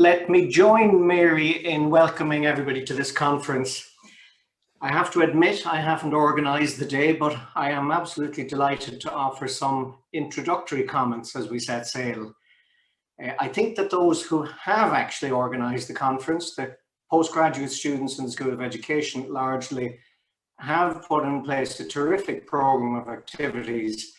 Let me join Mary in welcoming everybody to this conference. I have to admit I haven't organised the day, but I am absolutely delighted to offer some introductory comments as we set sail. I think that those who have actually organised the conference, the postgraduate students in the School of Education largely, have put in place a terrific programme of activities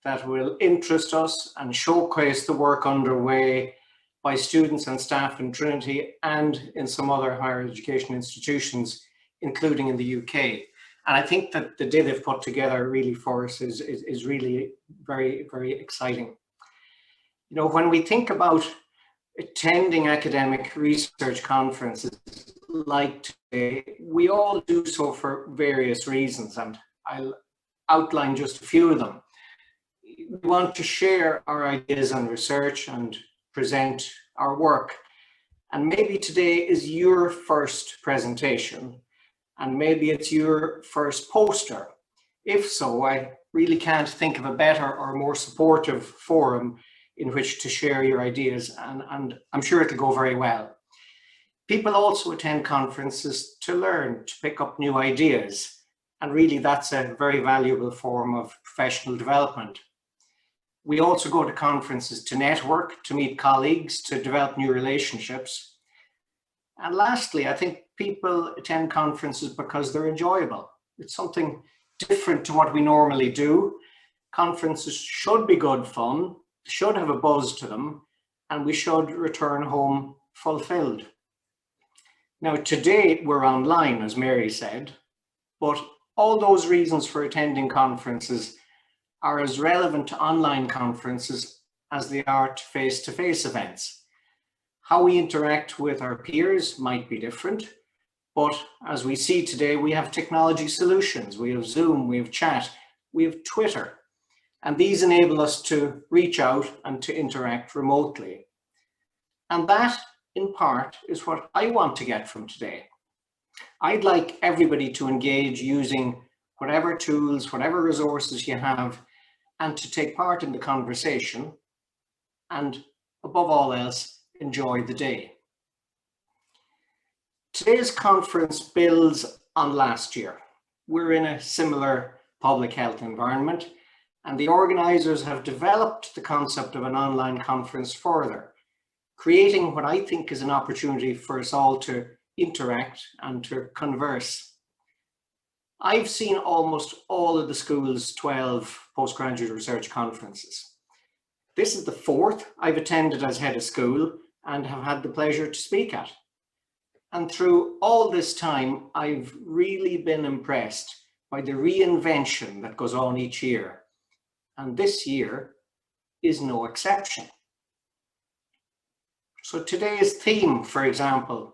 that will interest us and showcase the work underway by students and staff in Trinity and in some other higher education institutions, including in the UK. And I think that the day they've put together really for us is really very, very exciting. You know, when we think about attending academic research conferences like today, we all do so for various reasons, and I'll outline just a few of them. We want to share our ideas on research and present our work. And maybe today is your first presentation, and maybe it's your first poster. If so, I really can't think of a better or more supportive forum in which to share your ideas, and I'm sure it'll go very well. People also attend conferences to learn, to pick up new ideas, and really that's a very valuable form of professional development. We also go to conferences to network, to meet colleagues, to develop new relationships. And lastly, I think people attend conferences because they're enjoyable. It's something different to what we normally do. Conferences should be good fun, should have a buzz to them, and we should return home fulfilled. Now, today we're online, as Mary said, but all those reasons for attending conferences are as relevant to online conferences as they are to face-to-face events. How we interact with our peers might be different, but as we see today, we have technology solutions. We have Zoom, we have chat, we have Twitter, and these enable us to reach out and to interact remotely. And that, in part, is what I want to get from today. I'd like everybody to engage using whatever tools, whatever resources you have, and to take part in the conversation, and above all else, enjoy the day. Today's conference builds on last year. We're in a similar public health environment, and the organisers have developed the concept of an online conference further, creating what I think is an opportunity for us all to interact and to converse. I've seen almost all of the school's 12 postgraduate research conferences. This is the fourth I've attended as head of school and have had the pleasure to speak at. And through all this time, I've really been impressed by the reinvention that goes on each year. And this year is no exception. So today's theme, for example,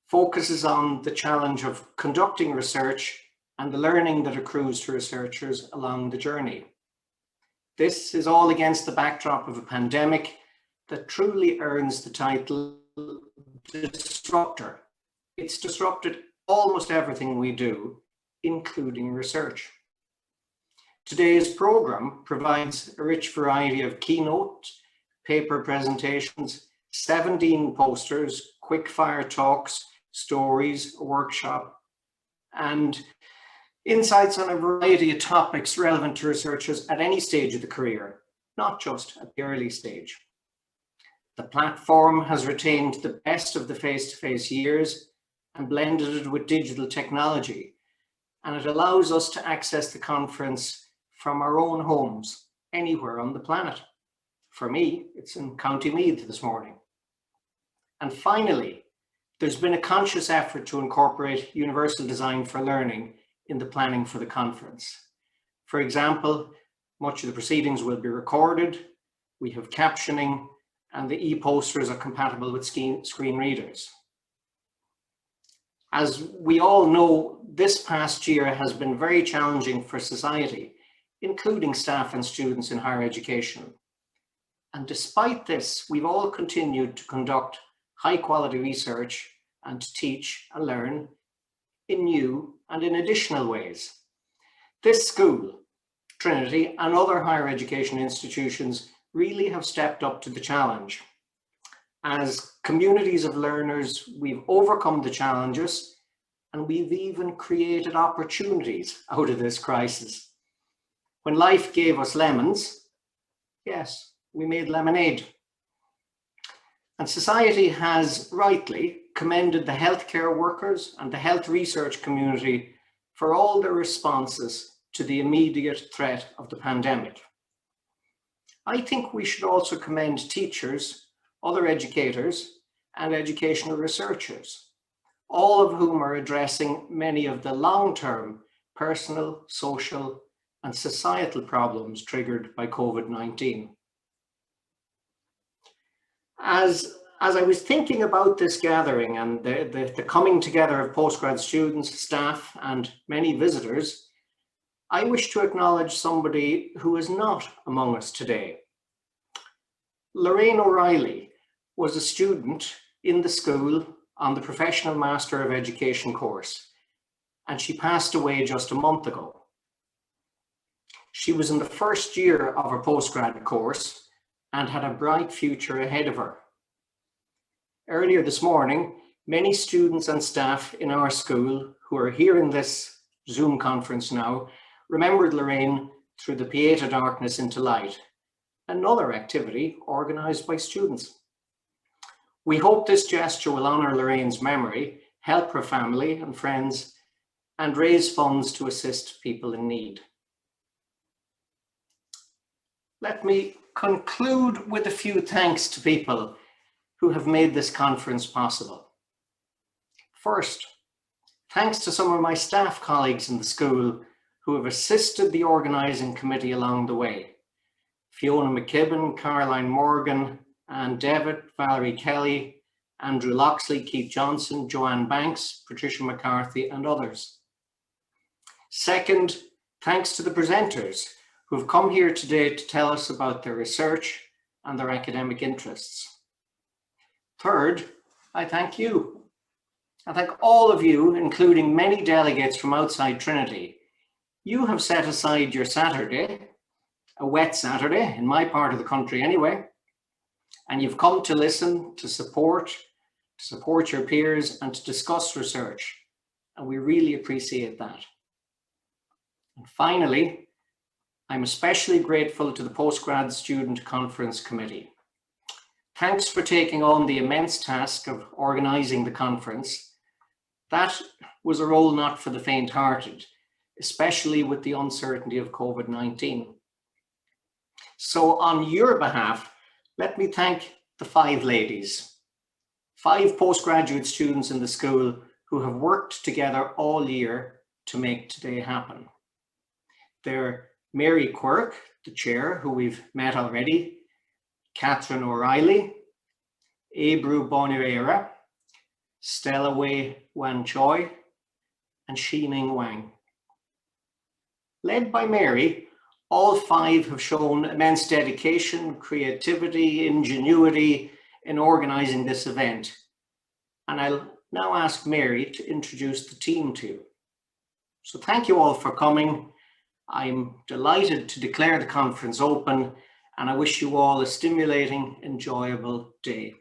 focuses on the challenge of conducting research and the learning that accrues to researchers along the journey. This is all against the backdrop of a pandemic that truly earns the title disruptor. It's disrupted almost everything we do, including research. Today's program provides a rich variety of keynotes, paper presentations, 17 posters, quick-fire talks, stories, a workshop, and insights on a variety of topics relevant to researchers at any stage of the career, not just at the early stage. The platform has retained the best of the face-to-face years and blended it with digital technology, and it allows us to access the conference from our own homes, anywhere on the planet. For me, it's in County Meath this morning. And finally, there's been a conscious effort to incorporate universal design for learning in the planning for the conference. For example, much of the proceedings will be recorded, we have captioning, and the e-posters are compatible with screen readers. As we all know, this past year has been very challenging for society, including staff and students in higher education. And despite this, we've all continued to conduct high quality research and to teach and learn in new and in additional ways. This school, Trinity, and other higher education institutions really have stepped up to the challenge. As communities of learners, we've overcome the challenges and we've even created opportunities out of this crisis. When life gave us lemons, yes, we made lemonade. And society has rightly commended the healthcare workers and the health research community for all their responses to the immediate threat of the pandemic. I think we should also commend teachers, other educators, and educational researchers, all of whom are addressing many of the long-term personal, social, and societal problems triggered by COVID-19. As I was thinking about this gathering and the coming together of postgrad students, staff, and many visitors, I wish to acknowledge somebody who is not among us today. Lorraine O'Reilly was a student in the school on the Professional Master of Education course, and she passed away just a month ago. She was in the first year of her postgrad course and had a bright future ahead of her. Earlier this morning, many students and staff in our school who are here in this Zoom conference now remembered Lorraine through the Pieta Darkness into Light, another activity organised by students. We hope this gesture will honour Lorraine's memory, help her family and friends, and raise funds to assist people in need. Let me conclude with a few thanks to people who have made this conference possible. First, thanks to some of my staff colleagues in the school who have assisted the organising committee along the way. Fiona McKibben, Caroline Morgan, Anne Devitt, Valerie Kelly, Andrew Loxley, Keith Johnson, Joanne Banks, Patricia McCarthy, and others. Second, thanks to the presenters who have come here today to tell us about their research and their academic interests. Third, I thank you. I thank all of you, including many delegates from outside Trinity. You have set aside your Saturday, a wet Saturday in my part of the country anyway, and you've come to listen, to support your peers, and to discuss research. And we really appreciate that. And finally, I'm especially grateful to the Postgrad Student Conference Committee. Thanks for taking on the immense task of organising the conference. That was a role not for the faint-hearted, especially with the uncertainty of COVID-19. So on your behalf, let me thank the 5 ladies, 5 postgraduate students in the school who have worked together all year to make today happen. They're Mary Quirk, the chair, who we've met already, Catherine O'Reilly, Ebru Bonirera, Stella Wei Wan Choi, and Ximing Wang. Led by Mary, all 5 have shown immense dedication, creativity, ingenuity in organising this event. And I'll now ask Mary to introduce the team to you. So thank you all for coming. I'm delighted to declare the conference open, and I wish you all a stimulating, enjoyable day.